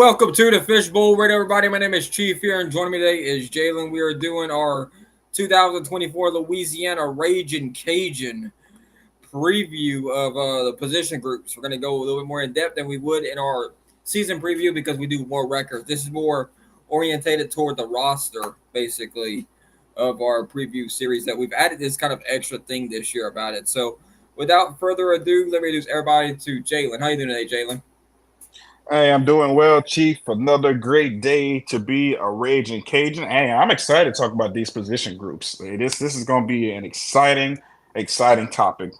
Welcome to the Fishbowl Radio, everybody. My name is Chief here, and joining me today is Jalen. We are doing our 2024 Louisiana Ragin Cajun preview of the position groups. We're going to go a little bit more in depth than we would in our season preview because we do more records. This is more orientated toward the roster, basically, of our preview series that we've added this kind of extra thing this year about it. So, without further ado, let me introduce everybody to Jalen. How you doing today, Jalen? Hey, I'm doing well, Chief. Another great day to be a raging Cajun. Hey, I'm excited to talk about these position groups. Hey, this is going to be an exciting topic.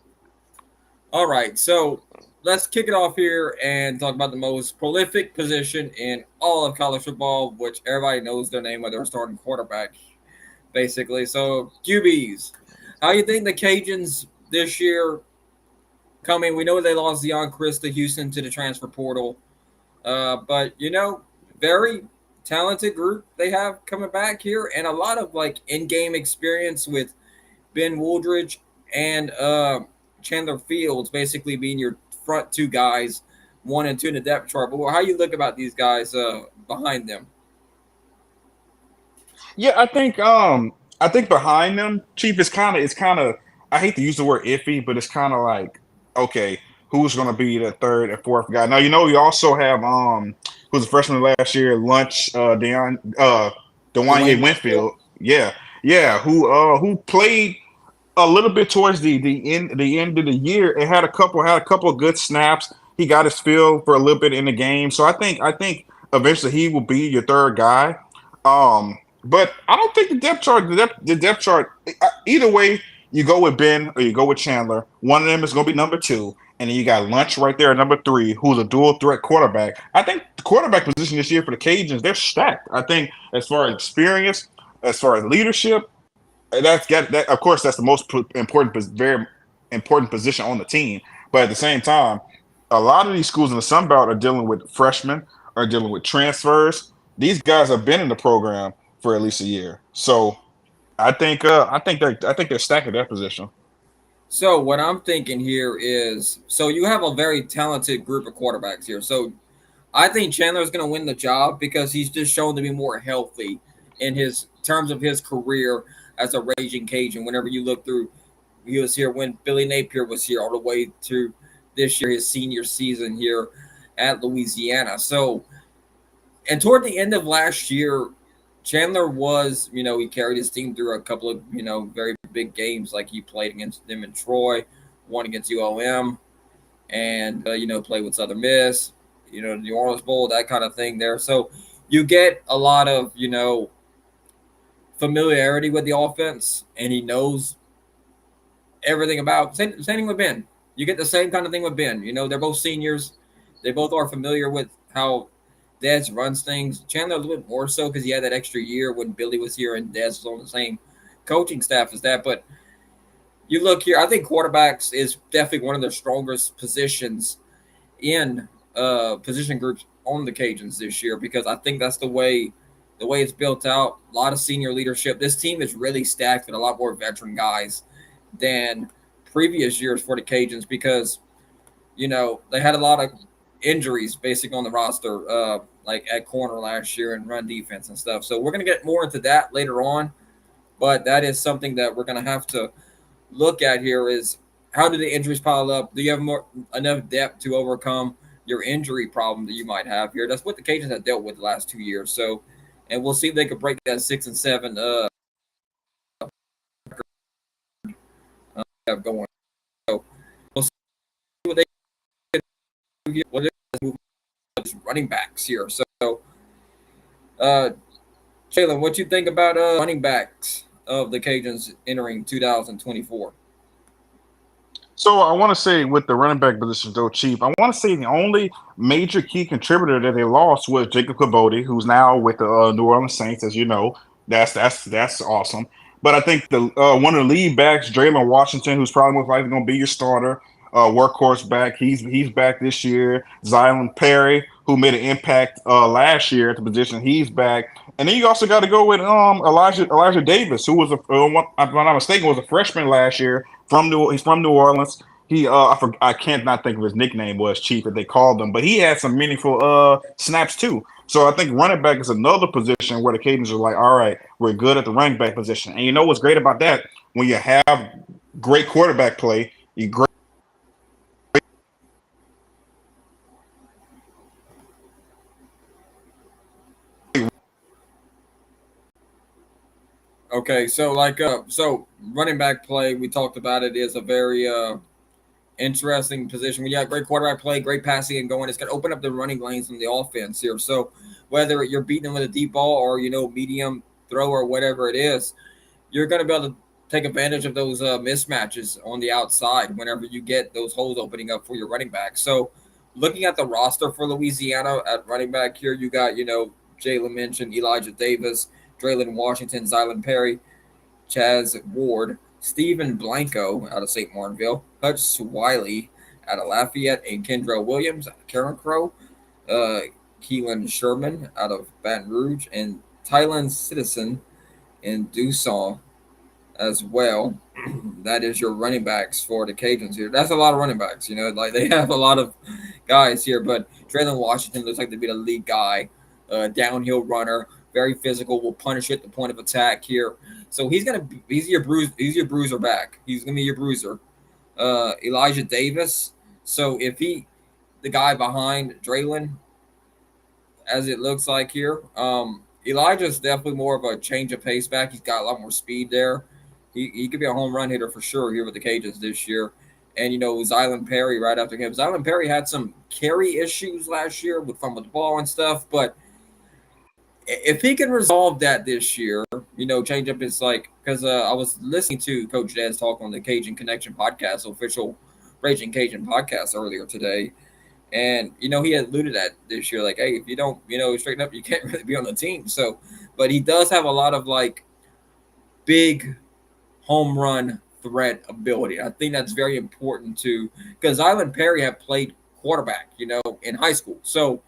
All right, so let's kick it off here and talk about the most prolific position in all of college football, which everybody knows their name, whether they're starting quarterback, basically. So QBs, how you think the Cajuns this year coming? We know they lost Deion Chris to Houston to the transfer portal, but very talented group they have coming back here, and a lot of like in-game experience with Ben Wooldridge and Chandler Fields basically being your front two guys, one and two in the depth chart. But how you look about these guys behind them? Yeah, I think behind them, Chief is kind of I hate to use the word iffy, but it's kind of like okay, who's going to be the third and fourth guy? Now you also have who's a freshman last year, Lunch Dwayne Dwanye Whitfield. Winfield. Yeah, who played a little bit towards the end of the year. It had a couple of good snaps. He got his feel for a little bit in the game. So I think eventually he will be your third guy. But I don't think the depth chart either way you go with Ben or you go with Chandler. One of them is going to be number two, and then you got Lunch right there at number three, who's a dual threat quarterback. I think the quarterback position this year for the Cajuns, they're stacked. I think as far as experience, as far as leadership, that's got that. Of course, that's the most important, very important position on the team. But at the same time, a lot of these schools in the Sun Belt are dealing with freshmen, are dealing with transfers. These guys have been in the program for at least a year, so I think they're stacked at that position. So what I'm thinking here is, so you have a very talented group of quarterbacks here. So I think Chandler's going to win the job because he's just shown to be more healthy in his terms of his career as a raging Cajun. Whenever you look through, he was here when Billy Napier was here all the way to this year, his senior season here at Louisiana. So, and toward the end of last year, Chandler was, he carried his team through a couple of, very big games. Like he played against them in Troy, one against UOM, and, played with Southern Miss, the New Orleans Bowl, that kind of thing there. So you get a lot of, familiarity with the offense, and he knows everything about. Same thing with Ben. You get the same kind of thing with Ben. They're both seniors. They both are familiar with how Dez runs things. Chandler a little bit more so because he had that extra year when Billy was here and Dez was on the same coaching staff as that. But you look here, I think quarterbacks is definitely one of the strongest positions in position groups on the Cajuns this year because I think that's the way it's built out. A lot of senior leadership. This team is really stacked with a lot more veteran guys than previous years for the Cajuns because they had a lot of injuries basically on the roster, like at corner last year and run defense and stuff. So we're going to get more into that later on, but that is something that we're going to have to look at here is how do the injuries pile up? Do you have enough depth to overcome your injury problem that you might have here? That's what the Cajuns have dealt with the last 2 years. So, and we'll see if they can break that 6-7 have going. So we'll see what they can do here. What they're running backs here. So, uh, Jalen, what you think about running backs of the Cajuns entering 2024? So I want to say with the running back position, though, Chief, I want to say the only major key contributor that they lost was Jacob Cabody, who's now with the New Orleans Saints, as you know. That's awesome. But I think the one of the lead backs, Draylen Washington, who's probably most likely going to be your starter, workhorse back. He's back this year. Zylan Perry, who made an impact last year at the position, he's back. And then you also got to go with Elijah Davis, who was if I'm not mistaken, was a freshman last year he's from New Orleans. I can't not think of his nickname was Chief that they called him, but he had some meaningful snaps too. So I think running back is another position where the Cajuns are like, all right, we're good at the running back position. And you know what's great about that? When you have great quarterback play, you great Okay, so so running back play, we talked about it is a very interesting position. When you have great quarterback play, great passing and going, it's going to open up the running lanes in the offense here. So whether you're beating them with a deep ball or medium throw or whatever it is, you're going to be able to take advantage of those mismatches on the outside whenever you get those holes opening up for your running back. So looking at the roster for Louisiana at running back here, you got Jalen mentioned Elijah Davis, Draylon Washington, Zylan Perry, Chaz Ward, Stephen Blanco out of St. Martinville, Hutch Wiley out of Lafayette, and Kendra Williams out of Karen Crow, uh, Keelan Sherman out of Baton Rouge, and Tylen Citizen in Dusson as well. That is your running backs for the Cajuns here. That's a lot of running backs. Like they have a lot of guys here, but Traylon Washington looks like to be the lead guy, downhill runner, very physical, will punish at the point of attack here. So he's your bruiser back. He's gonna be your bruiser. Elijah Davis. So if the guy behind Draylon, as it looks like here. Elijah's definitely more of a change of pace back. He's got a lot more speed there. He could be a home run hitter for sure here with the Cajuns this year. And Zylan Perry right after him. Zylan Perry had some carry issues last year with fumble the ball and stuff, but if he can resolve that this year, change up his because I was listening to Coach Dez talk on the Cajun Connection podcast, official Raging Cajun podcast earlier today, and he had alluded that this year, like, hey, if you don't, straighten up, you can't really be on the team. So, but he does have a lot of big home run threat ability. I think that's very important to because Zylan Perry had played quarterback, in high school. So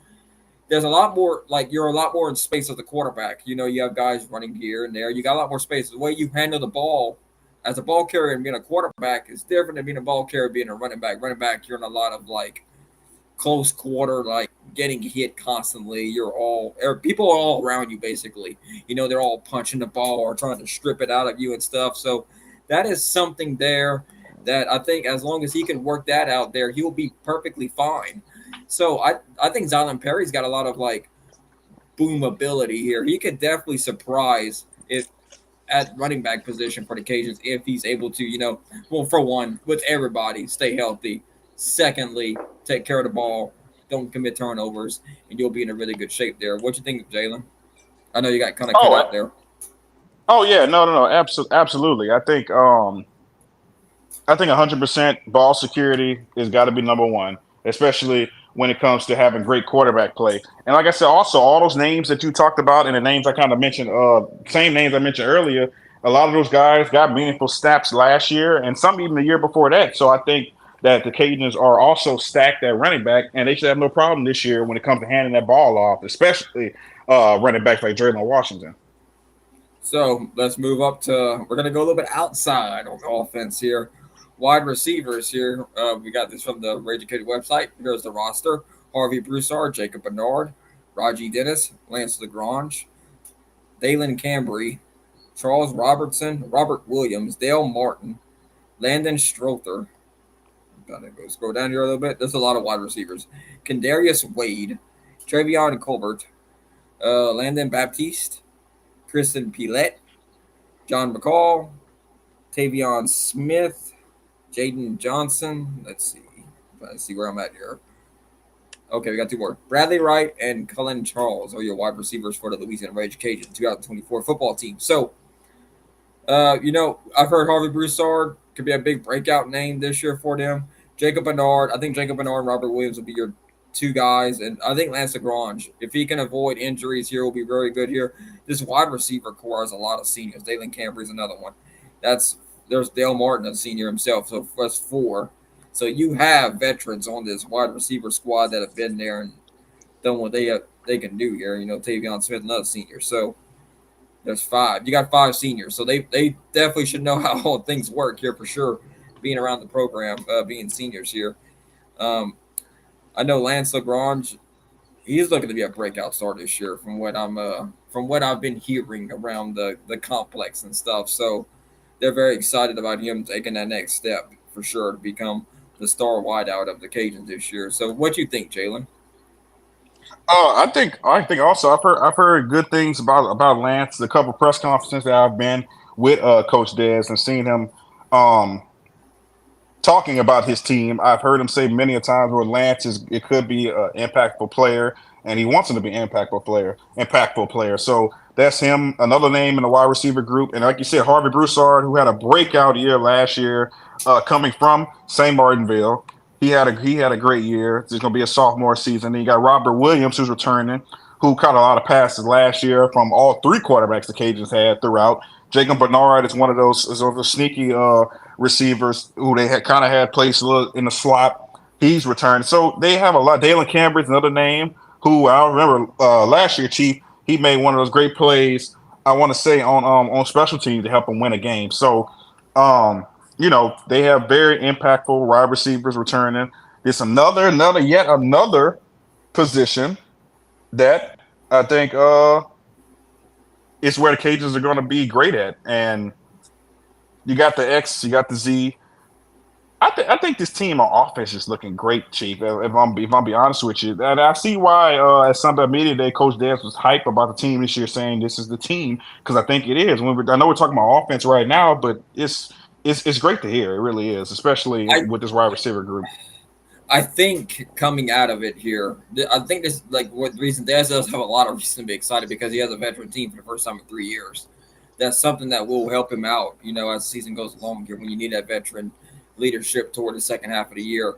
there's a lot more you're a lot more in space as a quarterback. You have guys running here and there. You got a lot more space. The way you handle the ball as a ball carrier and being a quarterback is different than being a ball carrier being a running back. Running back, you're in a lot of close quarter, getting hit constantly. People are all around you basically. They're all punching the ball or trying to strip it out of you and stuff. So that is something there that I think as long as he can work that out there, he will be perfectly fine. So I think Zylan Perry's got a lot of boom ability here. He could definitely surprise if at running back position for the Cajuns if he's able to, well, for one, with everybody, stay healthy. Secondly, take care of the ball, don't commit turnovers, and you'll be in a really good shape there. What you think, Jalen? I know you got kind of cut oh out there. oh yeah, no, absolutely. I think 100% ball security has got to be number one, especially when it comes to having great quarterback play. And like I said, also all those names that you talked about and the names I kind of mentioned, same names I mentioned earlier, a lot of those guys got meaningful snaps last year and some even the year before that. So I think that the Cajuns are also stacked at running back, and they should have no problem this year when it comes to handing that ball off, especially running backs like Draylon Washington. So let's move up to. We're gonna go a little bit outside on the offense here. Wide receivers here. We got this from the Rage Educated website. Here's the roster: Harvey Broussard, Jacob Bernard, Raji Dennis, Lance Lagrange, Dalen Cambry, Charles Robertson, Robert Williams, Dale Martin, Landon Strother. Gotta go scroll down here a little bit. There's a lot of wide receivers. Kendarius Wade, Travion Colbert, Landon Baptiste, Kristen Pilette, John McCall, Tavion Smith, Jaden Johnson. Let's see where I'm at here. Okay, we got two more. Bradley Wright and Cullen Charles are your wide receivers for the Louisiana Rage Cajun 2024 football team. So, I've heard Harvey Broussard could be a big breakout name this year for them. Jacob Bernard, I think Jacob Bernard and Robert Williams will be your two guys, and I think Lance Lagrange, if he can avoid injuries here, will be very good here. This wide receiver core has a lot of seniors. Dalen Cambry is another one. There's Dale Martin, a senior himself, so that's four. So you have veterans on this wide receiver squad that have been there and done what they can do here. Tavion Smith, another senior. So there's five. You got five seniors, so they definitely should know how all things work here for sure. being around the program, being seniors here. Um, I know Lance Lagrange. He's looking to be a breakout star this year, from what I've been hearing around the complex and stuff. So they're very excited about him taking that next step for sure to become the star wideout of the Cajuns this year. So what do you think, Jalen? I think also I've heard good things about Lance. A couple press conferences that I've been with Coach Dez and seen him um talking about his team. I've heard him say many a times where Lance is it could be an impactful player, and he wants him to be an impactful player. So that's him. Another name in the wide receiver group, and like you said, Harvey Broussard, who had a breakout year last year, coming from St. Martinville. He had a great year. It's going to be a sophomore season. Then you got Robert Williams, who's returning, who caught a lot of passes last year from all three quarterbacks the Cajuns had throughout. Jacob Bernard is one of those sneaky receivers who they had kind of had placed a little in the slot. He's returned. So they have a lot. Dalen Cambridge, another name who I remember last year, Chief. He made one of those great plays. I want to say on special teams to help them win a game. So, they have very impactful wide receivers returning. It's yet another position that I think is where the Cajuns are going to be great at. And you got the X, you got the Z. I think this team on offense is looking great, Chief. If I'm be honest with you, and I see why at Sunday Media Day, Coach Dez was hype about the team this year, saying this is the team because I think it is. I know we're talking about offense right now, but it's great to hear. It really is, especially I with this wide receiver group. I think coming out of it here, I think this like what the reason Daz does have a lot of reason to be excited because he has a veteran team for the first time in 3 years. That's something that will help him out, as the season goes along here when you need that veteran leadership toward the second half of the year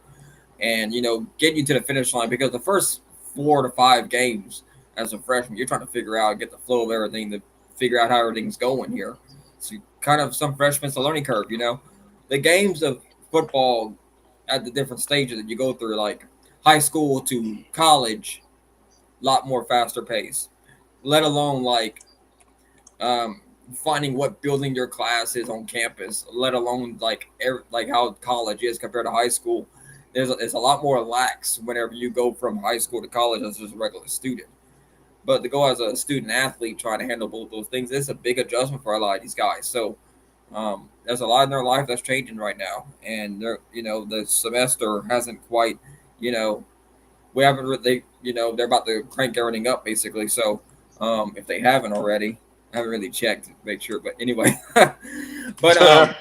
and get you to the finish line because the first 4 to 5 games as a freshman, you're trying to figure out get the flow of everything to figure out how everything's going here. So kind of some freshmen it's a learning curve. The games of football at the different stages that you go through, like high school to college, a lot more faster pace. Let alone like um, finding what building your class is on campus. Let alone like how college is compared to high school. It's a lot more lax whenever you go from high school to college as just a regular student. But to go as a student athlete trying to handle both those things, it's a big adjustment for a lot of these guys. So there's a lot in their life that's changing right now, and the semester hasn't quite, you know, we haven't really, they're about to crank everything up basically. So if they haven't already, I haven't really checked to make sure. But anyway, but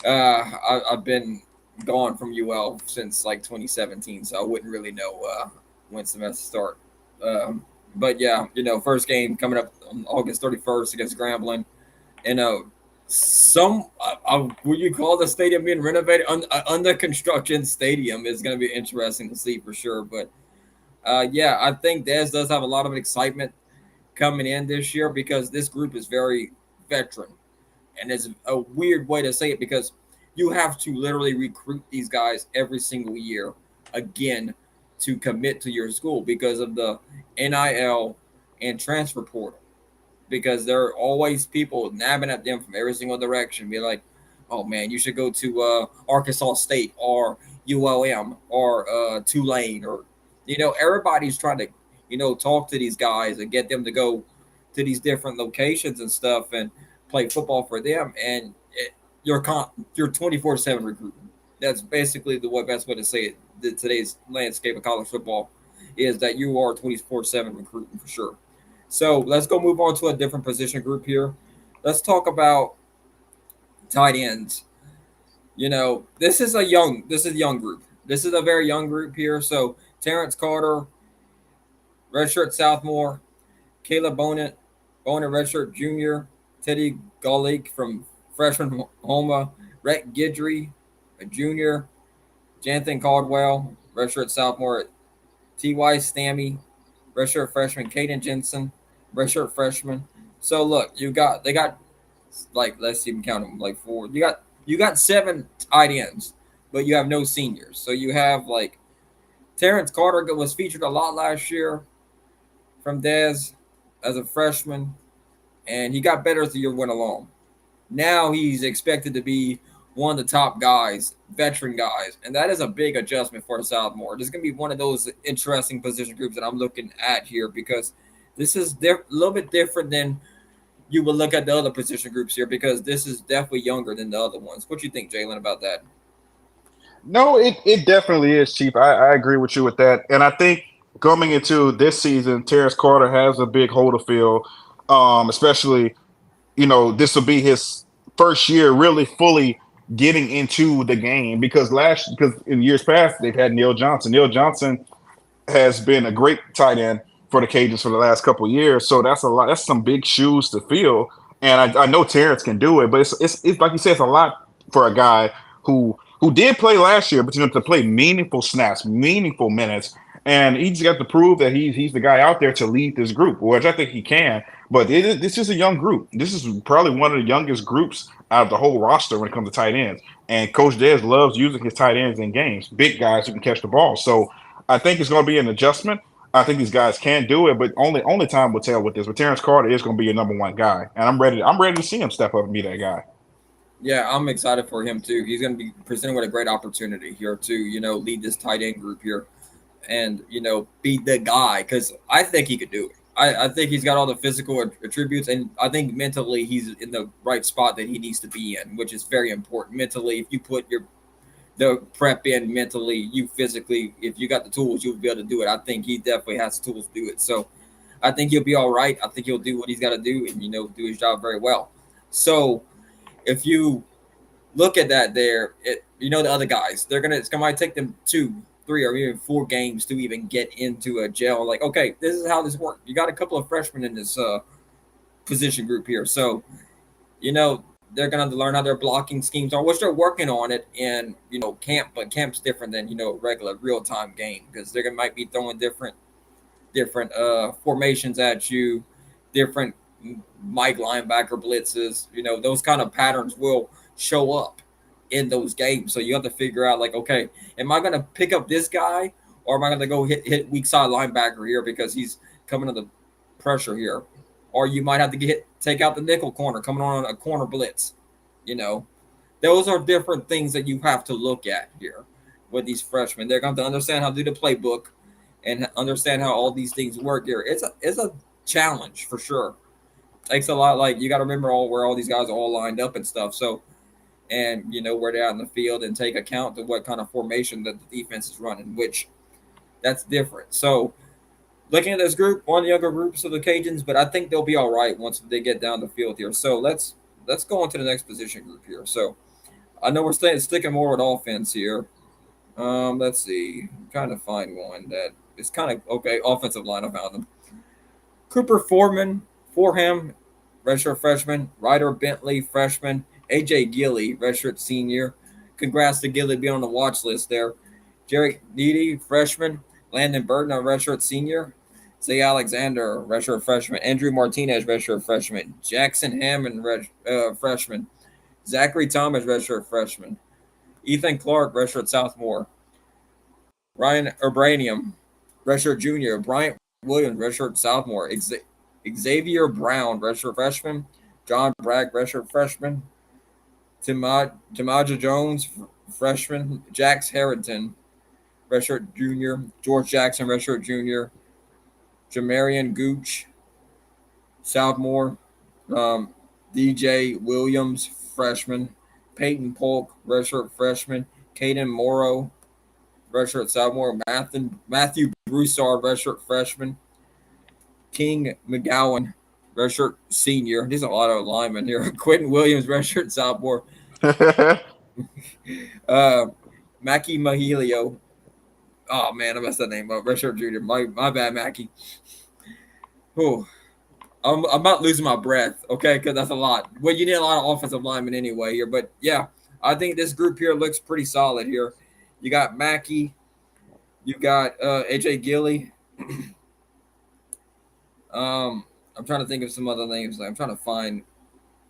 I've been gone from UL since like 2017, so I wouldn't really know when semester start. But yeah, first game coming up on August 31st against Grambling, and some would you call the stadium being renovated under construction stadium is going to be interesting to see for sure. But yeah, I think Dez does have a lot of excitement coming in this year because this group is very veteran, and it's a weird way to say it because you have to literally recruit these guys every single year again to commit to your school because of the NIL and transfer portal because there are always people nabbing at them from every single direction, be like, "Oh man, you should go to Arkansas State or ULM or Tulane or everybody's trying to talk to these guys and get them to go to these different locations and stuff and play football for them, and you're 24/7 recruiting. That's basically the best way to say it. Today's landscape of college football is that you are 24/7 recruiting for sure. So let's go move on to a different position group here. Let's talk about tight ends. This is a young group. This is a very young group here. So Terrence Carter, redshirt sophomore, Caleb Bonin redshirt junior, Teddy Golick from freshman Homa, Rhett Gidry, a junior, Jonathan Caldwell, redshirt sophomore, T.Y. Stammy, redshirt freshman, Caden Jensen, redshirt freshman. So look, they got like let's even count them like four. You got 7 tight ends, but you have no seniors. So you have like Terrence Carter was featured a lot last year from Dez as a freshman, and he got better as the year went along. Now he's expected to be one of the top guys, veteran guys, and that is a big adjustment for Southmore. This is going to be one of those interesting position groups that I'm looking at here because this is a little bit different than you would look at the other position groups here because this is definitely younger than the other ones. What do you think, Jalen, about that? No, it definitely is, Chief. I agree with you with that. And I think coming into this season, Terrence Carter has a big hole to fill, especially this will be his first year really fully getting into the game because in years past they've had Neil Johnson. Neil Johnson has been a great tight end for the Cajuns for the last couple of years. So that's a lot. That's some big shoes to fill. And I know Terrence can do it, but it's like you said, it's a lot for a guy who did play last year, but to play meaningful snaps, meaningful minutes, and he's got to prove that he's the guy out there to lead this group, which I think he can. But this is a young group. This is probably one of the youngest groups out of the whole roster when it comes to tight ends. And Coach Dez loves using his tight ends in games, big guys who can catch the ball. So I think it's going to be an adjustment. I think these guys can do it, but only time will tell with this. But Terrence Carter is going to be your number one guy, and I'm ready. I'm ready to see him step up and be that guy. Yeah, I'm excited for him too. He's going to be presented with a great opportunity here to, lead this tight end group here and, be the guy because I think he could do it. I think he's got all the physical attributes, and I think mentally he's in the right spot that he needs to be in, which is very important. Mentally, if you put the prep in mentally, you physically, if you got the tools, you'll be able to do it. I think he definitely has the tools to do it. So I think he'll be all right. I think he'll do what he's got to do and, do his job very well. So if you look at that there, the other guys, it's gonna might take them 2, 3, or even 4 games to even get into a gel. Like, okay, this is how this works. You got a couple of freshmen in this position group here, so you know they're gonna have to learn how their blocking schemes are, which they're working on it in camp. But camp's different than regular real time game because they're gonna might be throwing different formations at you, different Mike linebacker blitzes. Those kind of patterns will show up in those games. So you have to figure out like, okay, am I going to pick up this guy or am I going to go hit weak side linebacker here because he's coming under pressure here? Or you might have to take out the nickel corner coming on a corner blitz. You know, those are different things that you have to look at here with these freshmen. They're going to understand how to do the playbook and understand how all these things work here. It's a challenge for sure. Takes a lot. Like you got to remember all where all these guys are all lined up and stuff. So and where they're out in the field and take account to what kind of formation that the defense is running, which that's different. So looking at this group, one of the younger groups of the Cajuns, but I think they'll be all right once they get down the field here. So let's go on to the next position group here. So I know we're sticking more with offense here. Let's see. I'm trying to find one that is kind of okay. Offensive line, I found them. Cooper Foreman, Forham, redshirt freshman. Ryder Bentley, freshman. AJ Gilly, redshirt senior. Congrats to Gilly being on the watch list there. Jarek Needy, freshman. Landon Burton, a redshirt senior. Zay Alexander, redshirt freshman. Andrew Martinez, redshirt freshman. Jackson Hammond, freshman. Zachary Thomas, redshirt freshman. Ethan Clark, redshirt sophomore. Ryan Urbanium, redshirt junior. Bryant Williams, redshirt sophomore. Xavier Brown, redshirt freshman. John Bragg, redshirt freshman. Tamaja Jones, freshman. Jax Harrington, redshirt junior. George Jackson, redshirt junior. Jamarian Gooch, sophomore. DJ Williams, freshman. Peyton Polk, redshirt freshman. Caden Morrow, redshirt sophomore. Matthew Broussard, redshirt freshman. King McGowan, redshirt senior. There's a lot of linemen here. Quentin Williams, redshirt sophomore. uh, Mackie Mahilio. Oh man, I messed that name up. Redshirt junior. My bad, Mackie. Oh, I'm about losing my breath. Okay, because that's a lot. Well, you need a lot of offensive linemen anyway here, but yeah, I think this group here looks pretty solid here. You got Mackie. You got AJ Gilly. I'm trying to think of some other names. I'm trying to find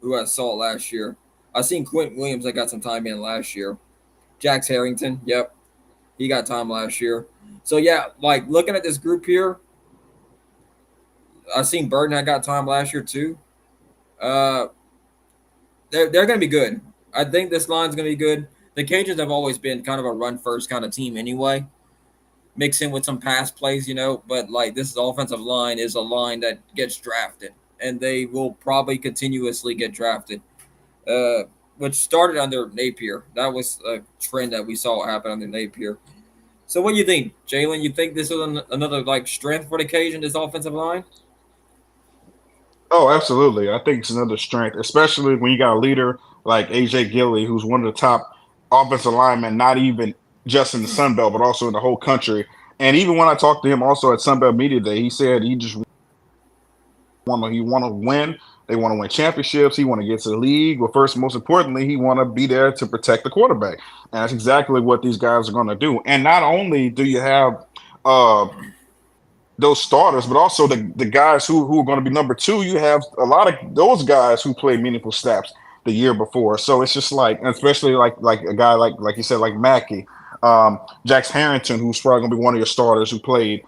who I saw last year. I seen Quentin Williams. I got some time in last year. Jax Harrington. Yep, he got time last year. So yeah, like looking at this group here, I seen Burton. I got time last year too. Uh, they're going to be good. I think this line's going to be good. The Cajuns have always been kind of a run first kind of team anyway, mix in with some pass plays, but like this offensive line is a line that gets drafted, and they will probably continuously get drafted. Uh, which started under Napier. That was a trend that we saw happen under Napier. So what do you think, Jalen? You think this is another like strength for the Cajun, this offensive line? Oh, absolutely. I think it's another strength, especially when you got a leader like AJ Gilly, who's one of the top offensive linemen, not even just in the Sun Belt, but also in the whole country. And even when I talked to him also at Sun Belt Media Day, he said he want to win. They want to win championships. He want to get to the league. But first, most importantly, he want to be there to protect the quarterback. And that's exactly what these guys are going to do. And not only do you have uh, those starters, but also the guys who are going to be number two. You have a lot of those guys who played meaningful snaps the year before. So it's just like, especially like a guy like you said, like Mackey, Jax Harrington, who's probably going to be one of your starters who played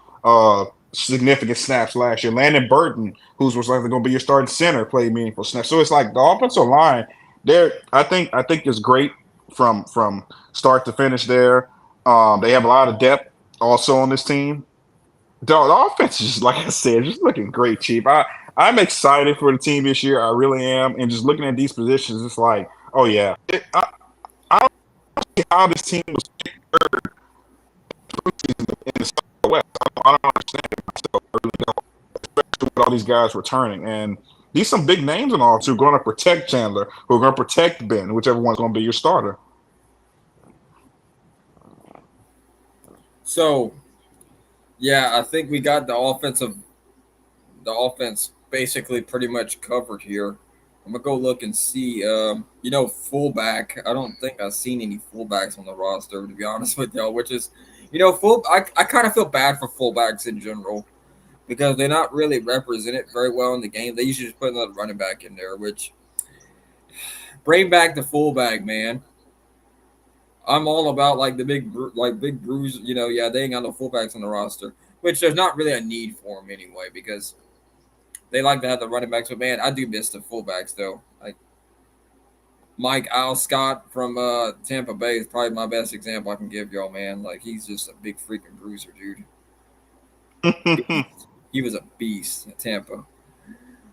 significant snaps last year. Landon Burton, who's was likely going to be your starting center, played meaningful snaps. So it's like the offensive line there. I think is great from start to finish there. They have a lot of depth also on this team. The offense is, like I said, just looking great, Chief. I'm excited for the team this year. I really am. And just looking at these positions, it's like, oh yeah, I don't see how this team was picked third in the Southwest. I don't understand it myself. I really don't, especially with all these guys returning. And these some big names in offense who are going to protect Chandler, who are going to protect Ben, whichever one's going to be your starter. So yeah, I think we got the offense basically pretty much covered here. I'm gonna go look and see. Fullback. I don't think I've seen any fullbacks on the roster to be honest with y'all. Which is, full. I kind of feel bad for fullbacks in general because they're not really represented very well in the game. They usually just put another running back in there, which bring back the fullback, man. I'm all about like the big bruise. Yeah, they ain't got no fullbacks on the roster, which there's not really a need for them anyway because they like to have the running backs. But man, I do miss the fullbacks though. Like Mike Al Scott from Tampa Bay is probably my best example I can give y'all, man. Like he's just a big freaking bruiser, dude. He was a beast at Tampa.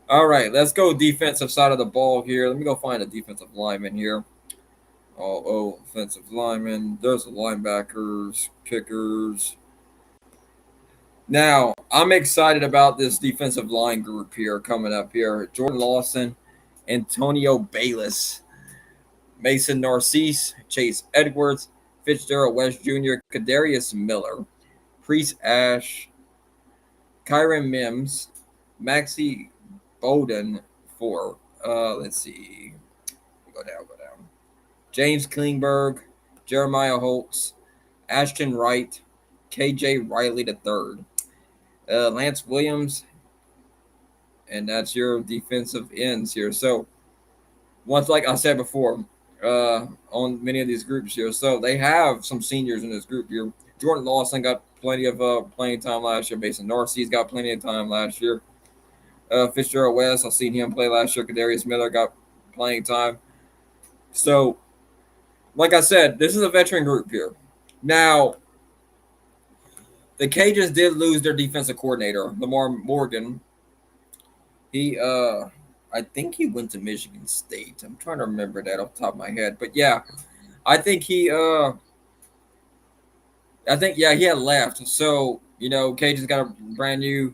All right, let's go defensive side of the ball here. Let me go find a defensive lineman here. Offensive lineman. There's the linebackers, kickers. Now, I'm excited about this defensive line group here coming up here. Jordan Lawson, Antonio Bayless, Mason Narcisse, Chase Edwards, Fitzgerald West Jr., Kadarius Miller, Priest Ash, Kyron Mims, Maxie Bowden for, let's see, go down. James Klingberg, Jeremiah Holtz, Ashton Wright, KJ Riley III, Lance Williams, and that's your defensive ends here. So, once like I said before, on many of these groups here, so they have some seniors in this group here. Jordan Lawson got plenty of playing time last year. Mason Narcisse got plenty of time last year. Fitzgerald West, I've seen him play last year. Kadarius Miller got playing time. So, like I said, this is a veteran group here. Now, the Cajuns did lose their defensive coordinator, Lamar Morgan. He I think he went to Michigan State. I'm trying to remember that off the top of my head. But yeah, I think he had left. So, Cajuns got a brand new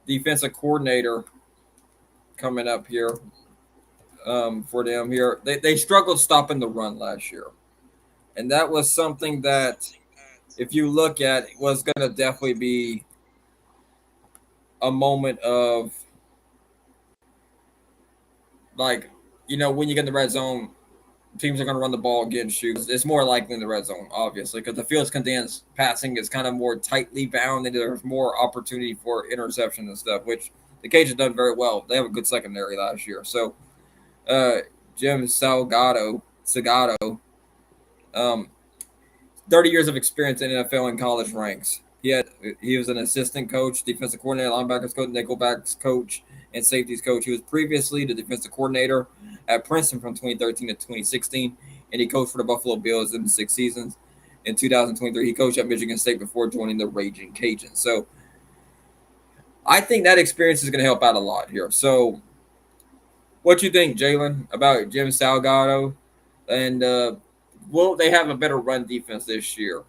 defensive coordinator coming up here for them here. They struggled stopping the run last year. And that was something that if you look at was going to definitely be a moment of like, when you get in the red zone, teams are going to run the ball against you. It's more likely in the red zone, obviously, because the field's condensed. Passing is kind of more tightly bound, and there's more opportunity for interception and stuff, which the Cajuns done very well. They have a good secondary last year. So, Jim Salgado, um, 30 years of experience in NFL and college ranks. He was an assistant coach, defensive coordinator, linebackers coach, nickelbacks coach, and safeties coach. He was previously the defensive coordinator at Princeton from 2013 to 2016, and he coached for the Buffalo Bills in 6 seasons. In 2023, he coached at Michigan State before joining the Ragin Cajun. So I think that experience is going to help out a lot here. So, what you think, Jalen, about Jim Salgado, and will they have a better run defense this year?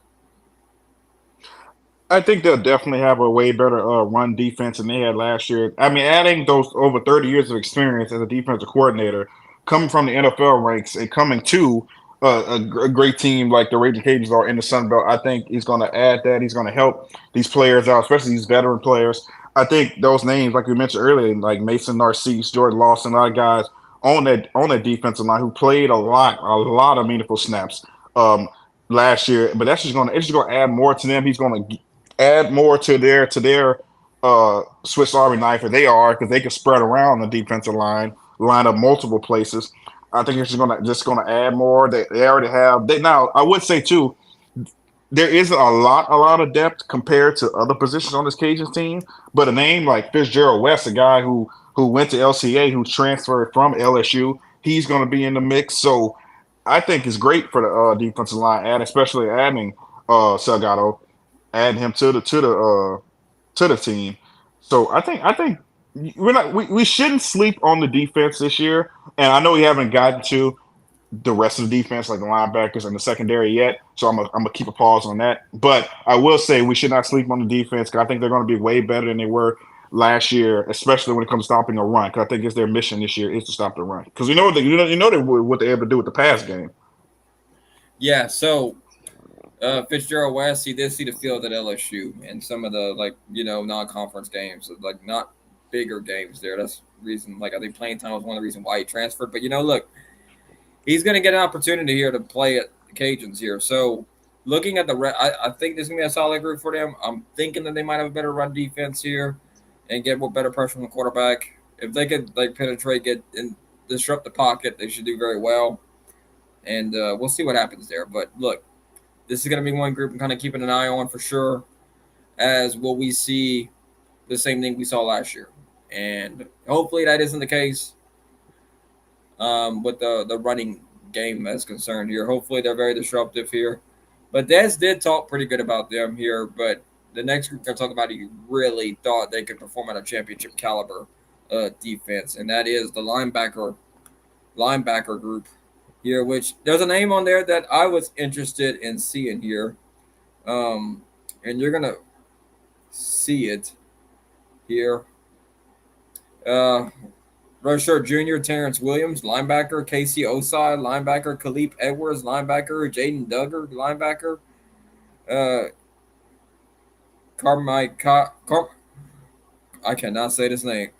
I think they'll definitely have a way better run defense than they had last year. I mean, adding those over 30 years of experience as a defensive coordinator, coming from the NFL ranks and coming to a great team like the Raging Cajuns are in the Sun Belt, I think he's going to add that. He's going to help these players out, especially these veteran players. I think those names, like we mentioned earlier, like Mason Narcisse, Jordan Lawson, a lot of guys on that defensive line who played a lot of meaningful snaps last year. But it's just gonna add more to them. He's gonna add more to their Swiss Army knife, or they are, because they can spread around the defensive line up multiple places. I think it's just gonna add more. They already have. They now I would say too, there isn't a lot of depth compared to other positions on this Cajuns team. But a name like Fitzgerald West, a guy who went to LCA, who transferred from LSU, he's going to be in the mix. So I think it's great for the defensive line, and especially adding Salgado, adding him to the team. So I think we shouldn't sleep on the defense this year. And I know we haven't gotten to the rest of the defense, like the linebackers and the secondary yet. So I'm gonna keep a pause on that. But I will say we should not sleep on the defense, because I think they're going to be way better than they were last year, especially when it comes to stopping a run. Because I think it's their mission this year is to stop the run. Because what they're able to do with the pass game. Yeah, so Fitzgerald West, he did see the field at LSU and some of the non-conference games, like not bigger games there. That's the reason. Like I think playing time was one of the reasons why he transferred. But look, he's going to get an opportunity here to play at the Cajuns here. So looking at I think this is going to be a solid group for them. I'm thinking that they might have a better run defense here and get more better pressure from the quarterback. If they could penetrate, get and disrupt the pocket, they should do very well. And we'll see what happens there. But look, this is going to be one group I'm kind of keeping an eye on for sure. As will we see the same thing we saw last year, and hopefully that isn't the case with the running game as concerned here. Hopefully they're very disruptive here. But Des did talk pretty good about them here. But the next group they're talking about, he really thought they could perform at a championship caliber defense, and that is the linebacker group here. Which there's a name on there that I was interested in seeing here, and you're gonna see it here. Uh, Redshirt Junior Terrence Williams, linebacker. Casey Osai, linebacker. Khalif Edwards, linebacker. Jaden Duggar, linebacker. Uh, I cannot say this name.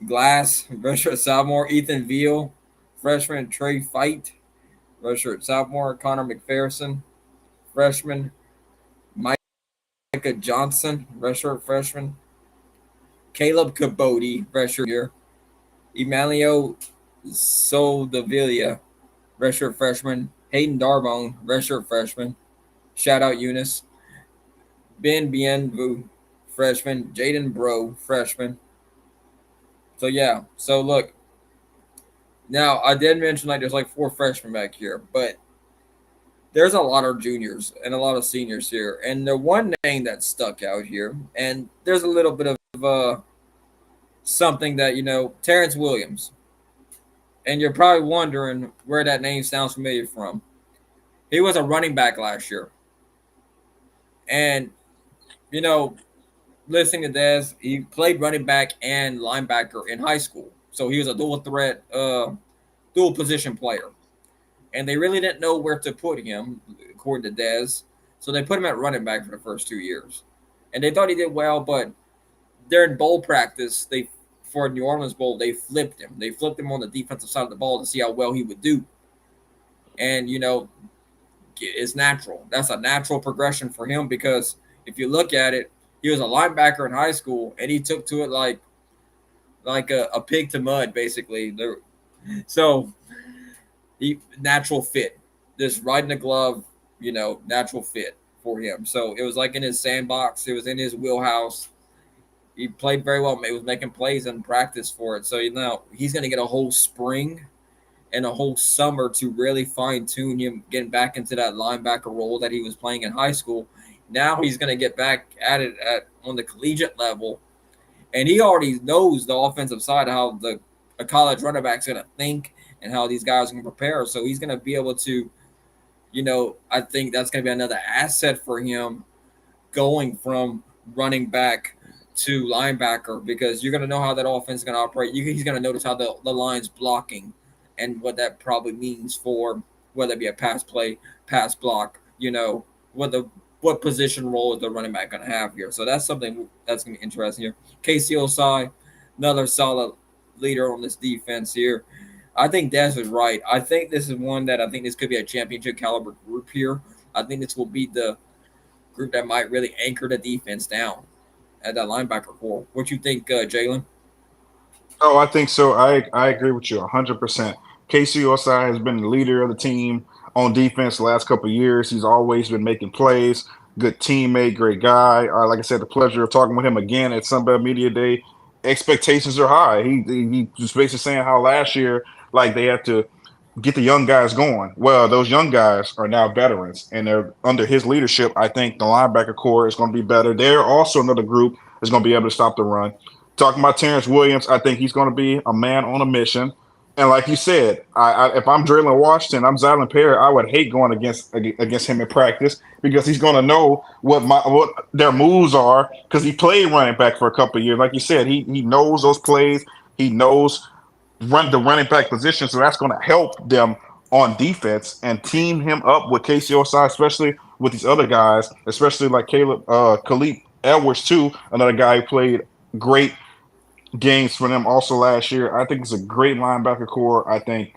Glass, redshirt sophomore. Ethan Veal, freshman. Trey Fight, redshirt sophomore. Connor McPherson, freshman. Micah Johnson, redshirt freshman. Caleb Caboti, redshirt year. Emmanuel Soldavilla, redshirt freshman. Hayden Darbone, redshirt freshman. Shout out Eunice. Ben Bienvu, freshman. Jaden Bro, freshman. So yeah. So look. Now I did mention there's four freshmen back here, but there's a lot of juniors and a lot of seniors here. And the one name that stuck out here, and there's a little bit of something that Terrence Williams. And you're probably wondering where that name sounds familiar from. He was a running back last year. And, you know, listening to Dez, he played running back and linebacker in high school. So he was a dual threat, dual position player. And they really didn't know where to put him, according to Dez. So they put him at running back for the first 2 years. And they thought he did well, but during bowl practice, for New Orleans Bowl, they flipped him. They flipped him on the defensive side of the ball to see how well he would do. And, it's natural. That's a natural progression for him because if you look at it, he was a linebacker in high school, and he took to it like a pig to mud, basically. So he natural fit, just right in the glove, natural fit for him. So it was like in his sandbox. It was in his wheelhouse. He played very well. He was making plays in practice for it. So he's going to get a whole spring and a whole summer to really fine tune him, getting back into that linebacker role that he was playing in high school. Now he's going to get back at it at on the collegiate level, and he already knows the offensive side, how the a college running back's going to think and how these guys can prepare. So he's going to be able to, I think that's going to be another asset for him going from running back to linebacker, because you're going to know how that offense is going to operate. He's going to notice how the line's blocking and what that probably means for whether it be a pass play, pass block, what the what position role is the running back going to have here. So that's something that's going to be interesting here. Casey Osai, another solid leader on this defense here. I think Des is right. I think this is one that I think this could be a championship caliber group here. I think this will be the group that might really anchor the defense down at that linebacker core. What you think, Jalen? Oh, I think so. I agree with you 100%. Casey Osai has been the leader of the team on defense the last couple of years. He's always been making plays. Good teammate, great guy. Like I said, the pleasure of talking with him again at Sunbelt Media Day. Expectations are high. He was basically saying how last year, like they had to get the young guys going. Well, those young guys are now veterans, and they're under his leadership. I think the linebacker core is going to be better. They're also another group that's going to be able to stop the run. Talking about Terrence Williams, I think he's going to be a man on a mission. And like you said, if I'm Draylen Washington, I'm Zylan Perry, I would hate going against him in practice because he's going to know what their moves are because he played running back for a couple of years. Like you said, he knows those plays. He knows run the running back position, so that's going to help them on defense and team him up with Casey Osai, especially with these other guys, especially like Khalif Edwards too, another guy who played great games for them also last year. I think it's a great linebacker core. I think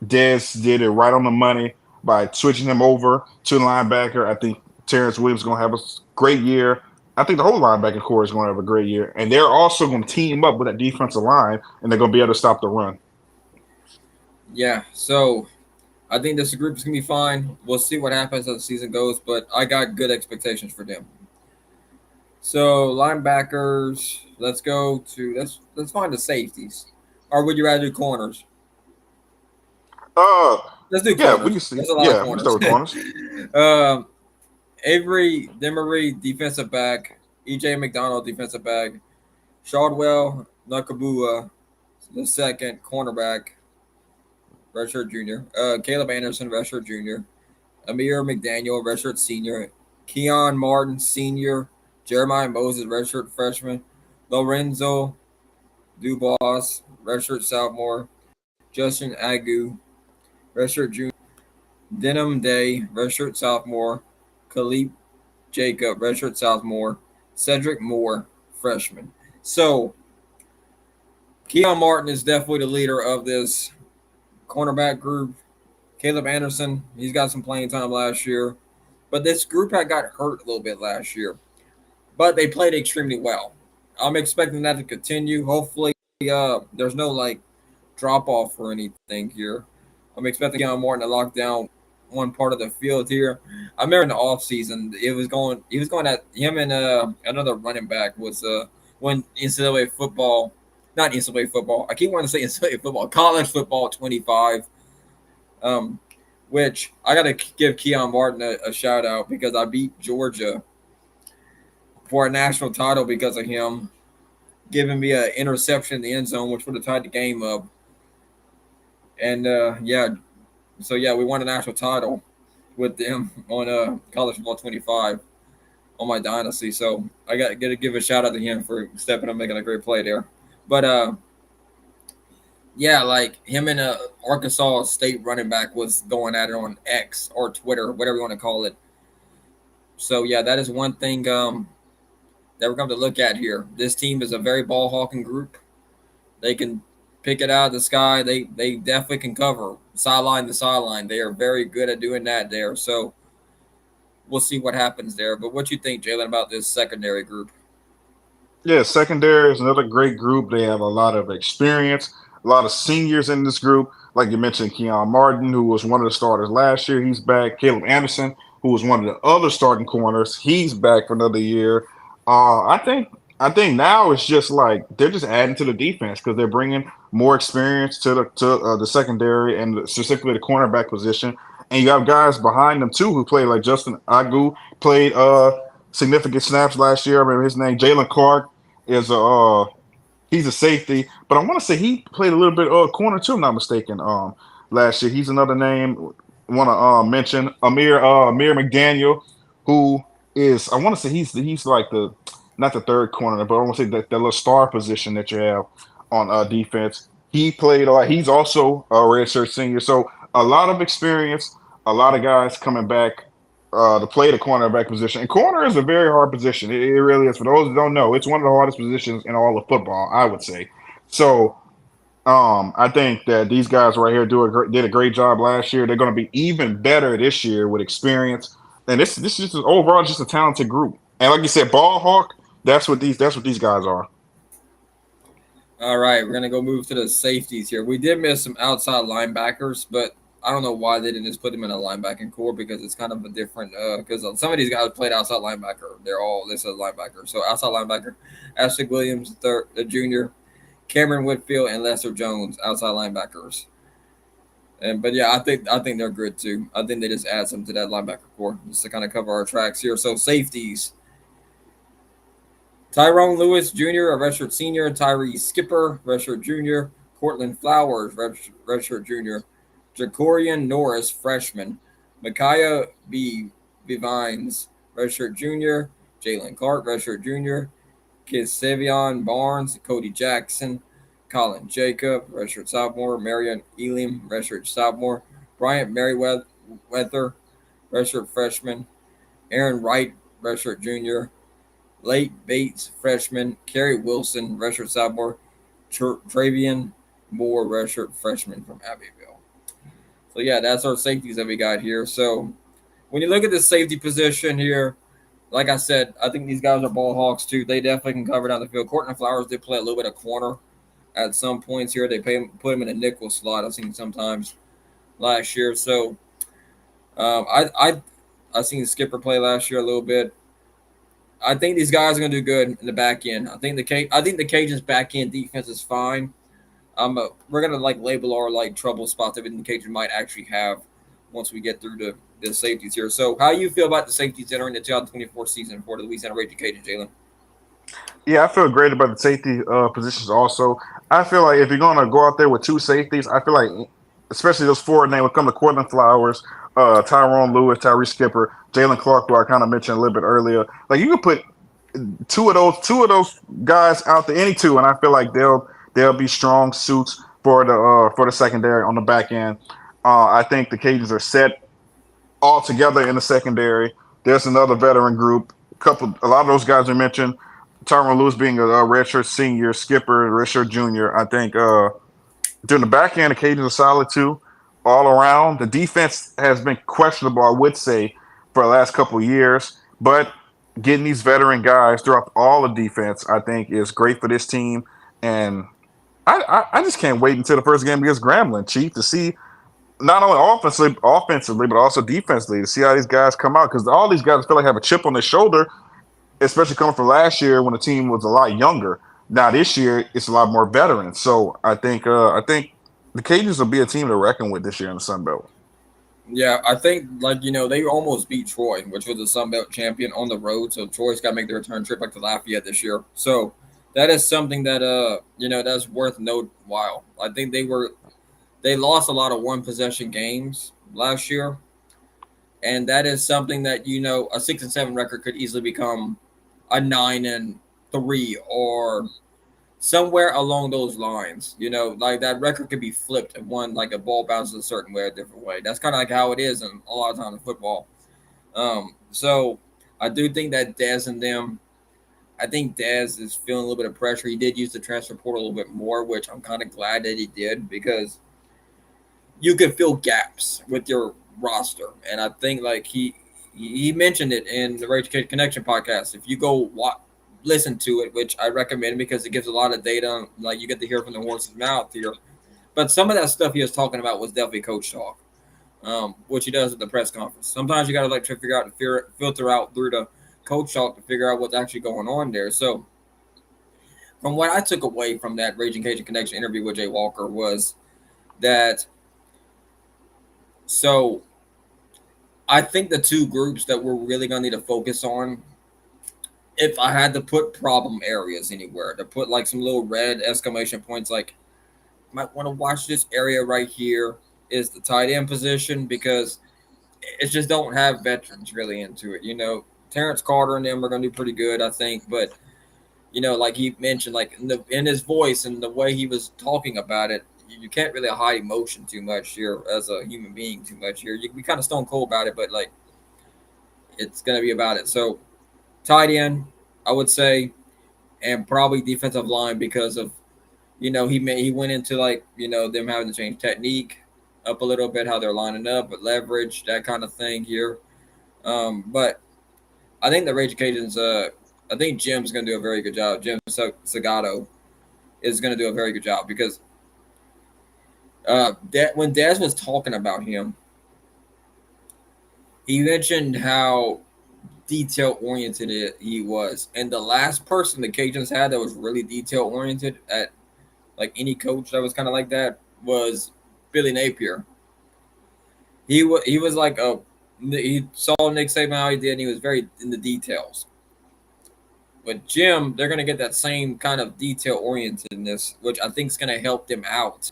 Dez did it right on the money by switching him over to linebacker. I think Terrence Williams is going to have a great year. I think the whole linebacker core is going to have a great year. And they're also going to team up with that defensive line, and they're going to be able to stop the run. Yeah, so I think this group is gonna be fine. We'll see what happens as the season goes, but I got good expectations for them. So linebackers, let's find the safeties. Or would you rather do corners? Uh, Let's do yeah, we can corners. see. There's a lot of Yeah, we can corners. start with corners. um, Avery Demery, defensive back. EJ McDonald, defensive back. Shardwell Nakabua, the second cornerback, redshirt junior. Caleb Anderson, redshirt junior. Amir McDaniel, redshirt senior. Keon Martin, senior. Jeremiah Moses, redshirt freshman. Lorenzo Dubois, redshirt sophomore. Justin Agu, redshirt junior. Denham Day, redshirt sophomore. Khalid Jacob, redshirt sophomore. Cedric Moore, freshman. So Keon Martin is definitely the leader of this cornerback group. Caleb Anderson, he's got some playing time last year. But this group had got hurt a little bit last year. But they played extremely well. I'm expecting that to continue. Hopefully, there's no drop off or anything here. I'm expecting Keon Martin to lock down one part of the field here. I remember in the off season, he was going at him and another running back was when NCAA football, not NCAA football. I keep wanting to say NCAA football, college football 25. Um, which I got to give Keon Martin a shout out because I beat Georgia for a national title because of him giving me an interception in the end zone, which would have tied the game up. And yeah, we won a national title with them on college football 25 on my dynasty. So I got to give a shout out to him for stepping up, making a great play there. But yeah, like him and Arkansas State running back was going at it on X or Twitter, whatever you want to call it. So yeah, that is one thing that we're going to look at here. This team is a very ball hawking group. They can pick it out of the sky. They definitely can cover sideline to sideline. They are very good at doing that there. So we'll see what happens there. But what you think, Jalen, about this secondary group? Yeah, secondary is another great group. They have a lot of experience, a lot of seniors in this group. Like you mentioned, Keon Martin, who was one of the starters last year, he's back. Caleb Anderson, who was one of the other starting corners, he's back for another year. I think I think now it's just like they're just adding to the defense because they're bringing more experience to the secondary and specifically the cornerback position. And you have guys behind them too who play like Justin Agu played significant snaps last year. I remember his name. Jalen Clark is a he's a safety, but I want to say he played a little bit corner too. If I'm not mistaken. Last year he's another name. Want to mention Amir McDaniel, who is I want to say he's like the not the third corner, but I want to say that little star position that you have on defense. He played a lot. He's also a redshirt senior, so a lot of experience. A lot of guys coming back to play the cornerback position. And corner is a very hard position. It really is. For those who don't know, it's one of the hardest positions in all of football, I would say. So I think that these guys right here did a great job last year. They're going to be even better this year with experience. And this is just overall just a talented group. And like you said, ball hawk. That's what these guys are. All right, we're gonna go move to the safeties here. We did miss some outside linebackers, but I don't know why they didn't just put them in a linebacking core because it's kind of a different. Because some of these guys played outside linebacker. They're all listed as linebacker. So outside linebacker, Ashley Williams, the junior, Cameron Whitfield, and Lester Jones, outside linebackers. And but yeah, I think they're good too. I think they just add some to that linebacker core just to kind of cover our tracks here. So safeties. Tyrone Lewis Jr., a redshirt senior. Tyree Skipper, redshirt junior. Cortland Flowers, redshirt junior. Jacorian Norris, freshman. Micaiah Vines, redshirt junior. Jalen Clark, redshirt junior. Kisavion Barnes, Cody Jackson. Colin Jacob, redshirt sophomore. Marion Elam, redshirt sophomore. Bryant Merriweather, redshirt freshman. Aaron Wright, redshirt junior. Late Bates, freshman. Kerry Wilson, redshirt sophomore. Travian Moore, redshirt freshman from Abbeville. So yeah, that's our safeties that we got here. So when you look at the safety position here, like I said, I think these guys are ball hawks too. They definitely can cover down the field. Courtney Flowers did play a little bit of corner at some points here. Put him in a nickel slot. I've seen sometimes last year. So I seen Skipper play last year a little bit. I think these guys are going to do good in the back end. I think the Cajuns' back end defense is fine. We're gonna like label our like trouble spots that the Cajuns might actually have once we get through the safeties here. So, how you feel about the safeties entering the 2024 season for the Louisiana Raging Cajuns, Jalen? Yeah, I feel great about the safety positions also. I feel like if you're gonna go out there with two safeties, I feel like especially those four names would come to Cortland Flowers, Tyrone Lewis, Tyree Skipper, Jalen Clark, who I kind of mentioned a little bit earlier. Like you could put two of those guys out there, any two, and I feel like they'll be strong suits for the secondary on the back end. I think the Cajuns are set all together in the secondary. There's another veteran group. A lot of those guys are mentioned. Tyron Lewis being a redshirt senior, Skipper, redshirt junior. I think during the back end, the Cajuns are solid too, all around. The defense has been questionable, I would say, for the last couple of years. But getting these veteran guys throughout all the defense, I think, is great for this team. And I just can't wait until the first game against Grambling, Chief, to see not only offensively, but also defensively to see how these guys come out because all these guys feel like have a chip on their shoulder, especially coming from last year when the team was a lot younger. Now this year it's a lot more veterans. So I think the Cajuns will be a team to reckon with this year in the Sun Belt. Yeah, I think they almost beat Troy, which was the Sun Belt champion on the road. So Troy's got to make the return trip back to Lafayette this year. So that is something that that's worth note. While I think they lost a lot of one possession games last year, and that is something that a 6-7 record could easily become a 9-3 or somewhere along those lines. Like that record could be flipped if one like a ball bounces a certain way, a different way. That's kind of like how it is in a lot of times in football. So I do think that Dez and them. I think Dez is feeling a little bit of pressure. He did use the transfer portal a little bit more, which I'm kind of glad that he did because you can fill gaps with your roster. And I think like he mentioned it in the Rage Connection podcast. If you go listen to it, which I recommend because it gives a lot of data, like you get to hear from the horse's mouth here. But some of that stuff he was talking about was definitely coach talk, which he does at the press conference. Sometimes you got to try to figure out filter out through the coach talk to figure out what's actually going on there. So from what I took away from that Raging Cajun Connection interview with Jay Walker was that so I think the two groups that we're really gonna need to focus on, if I had to put problem areas anywhere, to put like some little red exclamation points, like might want to watch this area right here, is the tight end position because it just don't have veterans really into it. Terrence Carter and them are gonna do pretty good, I think, but like he mentioned, like in his voice and the way he was talking about it, you can't really hide emotion too much here as a human being too much here. You can be kind of stone cold about it, but like it's gonna be about it. So tight end, I would say, and probably defensive line because of he went into like them having to change technique up a little bit, how they're lining up, but leverage that kind of thing here. But I think the Rage Cajuns, I think Jim's gonna do a very good job. Jim Sagato is going to do a very good job because that when Dez was talking about him, he mentioned how detail oriented he was, and the last person the Cajuns had that was really detail oriented at like any coach that was kind of like that was Billy Napier. He was like he saw Nick Saban how he did, and he was very in the details. But Jim, they're going to get that same kind of detail orientedness, which I think is going to help them out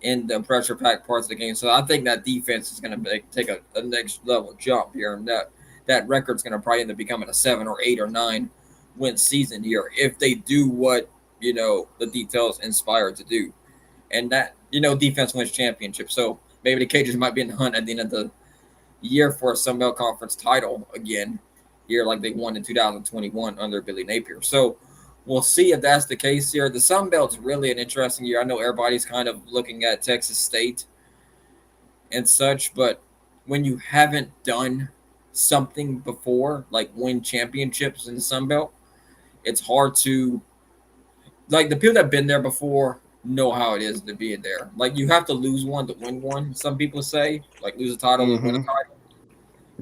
in the pressure packed parts of the game. So I think that defense is going to take a next level jump here, and that record's going to probably end up becoming a 7 or 8 or 9 win season here if they do what the details inspire to do, and that defense wins championships. So maybe the Cajuns might be in the hunt at the end of the year for a Sun Belt Conference title again here, like they won in 2021 under Billy Napier. So we'll see if that's the case here. The Sun Belt's really an interesting year. I know everybody's kind of looking at Texas State and such, but when you haven't done something before, like win championships in the Sun Belt, it's hard to like the people that've been there before know how it is to be there. Like you have to lose one to win one. Some people say like lose a title to win a Mm-hmm. title,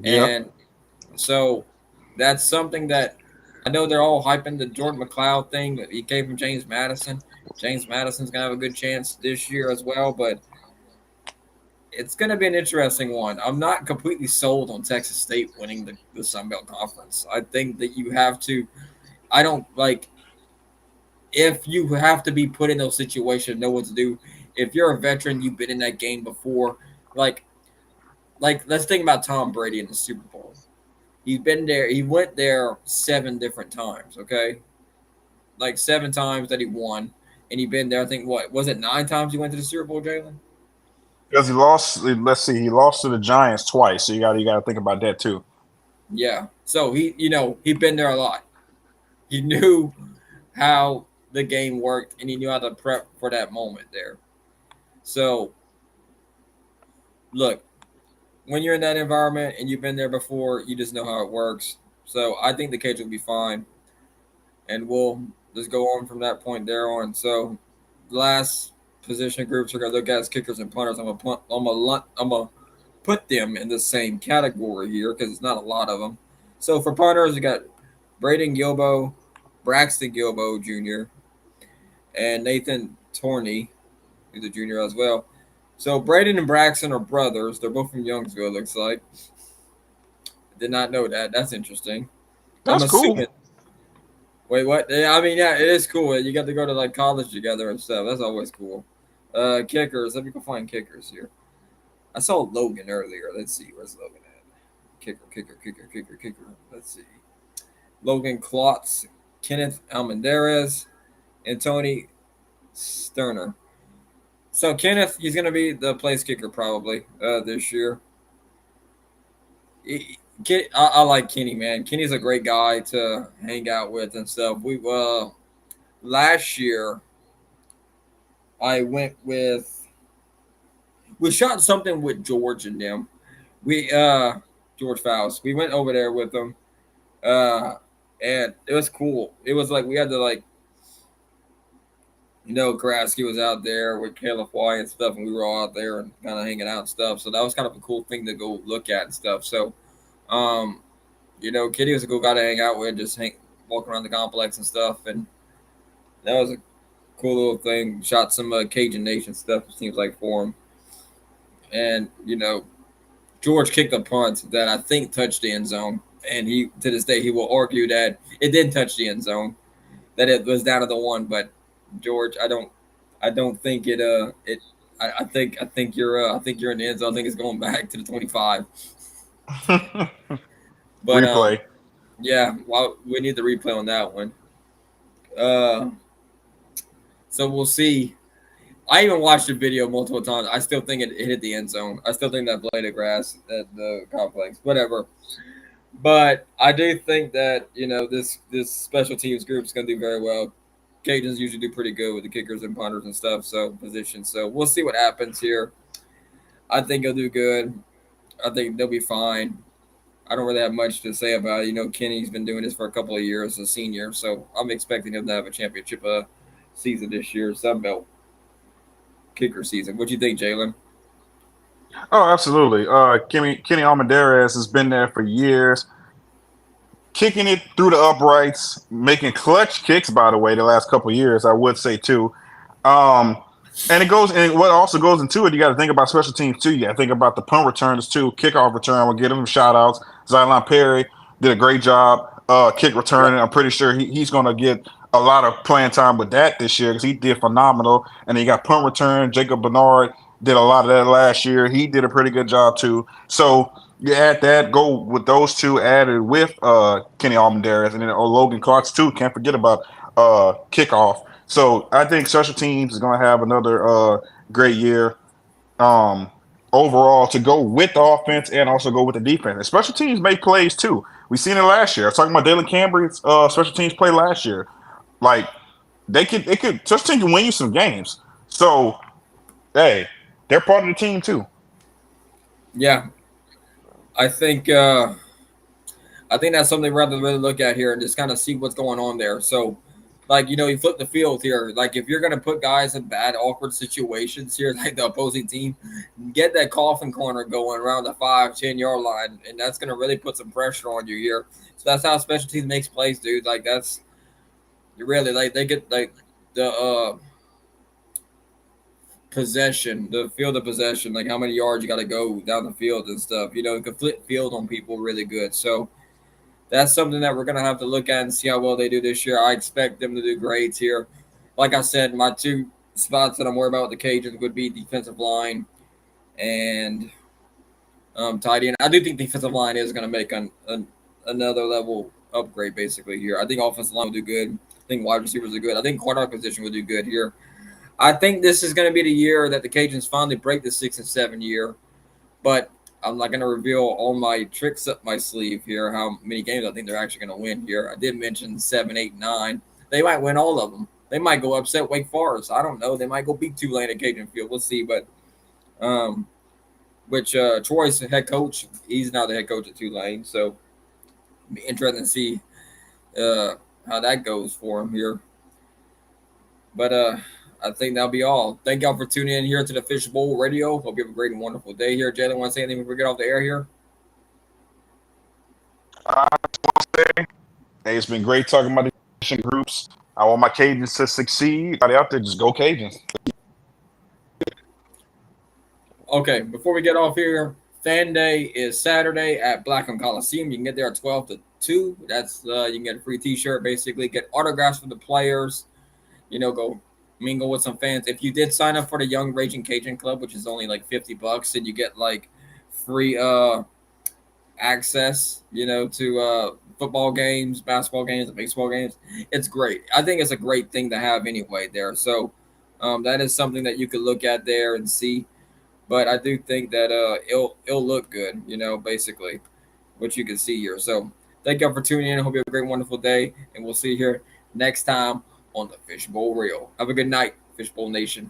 Yep. and so that's something that I know they're all hyping the Jordan McLeod thing. He came from James Madison. James Madison's gonna have a good chance this year as well, but it's gonna be an interesting one. I'm not completely sold on Texas State winning the Sun Belt Conference. I think that you have to. I don't like if you have to be put in those situations, know what to do. If you're a veteran, you've been in that game before. Like, let's think about Tom Brady in the Super Bowl. He's been there. He went there 7 different times. Okay, like 7 times that he won, and he been there. I think what was it 9 times he went to the Super Bowl, Jalen? Because he lost. Let's see, he lost to the Giants twice. So you got to think about that too. Yeah. So he'd been there a lot. He knew how the game worked, and he knew how to prep for that moment there. So look, when you're in that environment and you've been there before, you just know how it works. So I think the Cage will be fine, and we'll just go on from that point there on. So last position groups we're gonna look at is kickers and punters. I'm gonna put them in the same category here because it's not a lot of them. So for punters, we got Braden Gilbo, Braxton Gilbo Jr., and Nathan Torney, who's a junior as well. So Braden and Braxton are brothers. They're both from Youngsville, looks like. Did not know that. That's interesting. I'm That's assuming. cool. Wait, what? Yeah, I mean, yeah, it is cool. You got to go to like college together and stuff. That's always cool. Kickers. Let me go find kickers here. I saw Logan earlier. Let's see. Where's Logan at? Kicker. Let's see. Logan Klotz, Kenneth Almendarez, and Tony Sterner. So Kenneth, he's gonna be the place kicker probably this year. I like Kenny, man. Kenny's a great guy to hang out with and stuff. We last year I went with we shot something with George and them. We George Faust. We went over there with them. Uh and it was cool. It was like we had to like Kraski was out there with Caleb White and stuff, and we were all out there and kind of hanging out and stuff. So that was kind of a cool thing to go look at and stuff. So, um, Kitty was a cool guy to hang out with, just walk around the complex and stuff. And That was a cool little thing. Shot some Cajun Nation stuff. It seems like for him, and George kicked a punt that I think touched the end zone, and he to this day he will argue that it did touch the end zone, that it was down to the one. But George, I don't think it. I think you're in the end zone. I think it's going back to the 25. But Replay. yeah, well, we need the replay on that one. Uh, so we'll see. I even watched the video multiple times. I still think it hit the end zone. I still think that blade of grass at the complex, whatever. But I do think that this special teams group is going to do very well. Cajuns usually do pretty good with the kickers and punters and stuff, so positions. So we'll see what happens here. I think he'll do good. I think they'll be fine. I don't really have much to say about it. Kenny's been doing this for a couple of years as a senior, so I'm expecting him to have a championship season this year, Sunbelt kicker season. What do you think, Jalen? Oh, absolutely. Kenny Almendarez has been there for years, kicking it through the uprights, making clutch kicks. By the way, the last couple of years, I would say too. Um, and it goes, and what also goes into it, you got to think about special teams too. You got to think about the punt returns too, kickoff return. We'll give them shout outs. Zylon Perry did a great job kick Yeah, returning. I'm pretty sure he's going to get a lot of playing time with that this year because he did phenomenal. And then you got punt return. Jacob Bernard did a lot of that last year. He did a pretty good job too. So you add that, go with those two added with Kenny Almendarez, and then Logan Clark's too. Can't forget about kickoff. So I think special teams is going to have another great year um, overall to go with the offense and also go with the defense. And special teams make plays too. We seen it last year. I was talking about Dalen Cambry's special teams play last year. Like they could special teams can win you some games. So hey, they're part of the team too. yeah. I think that's something we have to really look at here and just kind of see what's going on there. So, like you flip the field here. Like if you're gonna put guys in bad, awkward situations here, like the opposing team, get that coffin corner going around the 5, 10 yard line, and that's gonna really put some pressure on you here. So that's how special teams makes plays, dude. Like that's you really like they get like the possession, the field of possession, like how many yards you got to go down the field and stuff. You can flip field on people really good. So that's something that we're gonna have to look at and see how well they do this year. I expect them to do great here. Like I said, my two spots that I'm worried about with the Cajuns would be defensive line and tight end. I do think defensive line is going to make another level upgrade basically here. I think offensive line will do good. I think wide receivers are good. I think quarterback position will do good here. I think this is going to be the year that the Cajuns finally break the 6-7 year. But I'm not going to reveal all my tricks up my sleeve here, how many games I think they're actually going to win here. I did mention 7, 8, 9. They might win all of them. They might go upset Wake Forest. I don't know. They might go beat Tulane at Cajun Field. We'll see. But which Troy's head coach, he's now the head coach at Tulane. So it'll be interesting to see uh, how that goes for him here. But I think that'll be all. Thank y'all for tuning in here to the Fishbowl Radio. Hope you have a great and wonderful day here. Jalen, want to say anything before we get off the air here? I just want to say, hey, it's been great talking about the groups. I want my Cajuns to succeed. Everybody out there, just go Cajuns. Okay, before we get off here, Fan Day is Saturday at Blackham Coliseum. You can get there at 12 to 2. That's you can get a free T-shirt, basically. Get autographs for the players. Go mingle with some fans. If you did sign up for the Young Raging Cajun Club, which is only like $50, and you get like free access, to football games, basketball games, baseball games. It's great. I think it's a great thing to have anyway there. So that is something that you could look at there and see. But I do think that it'll look good, basically what you can see here. So thank y'all for tuning in. I hope you have a great, wonderful day, and we'll see you here next time on the Fishbowl Reel. Have a good night, Fishbowl Nation.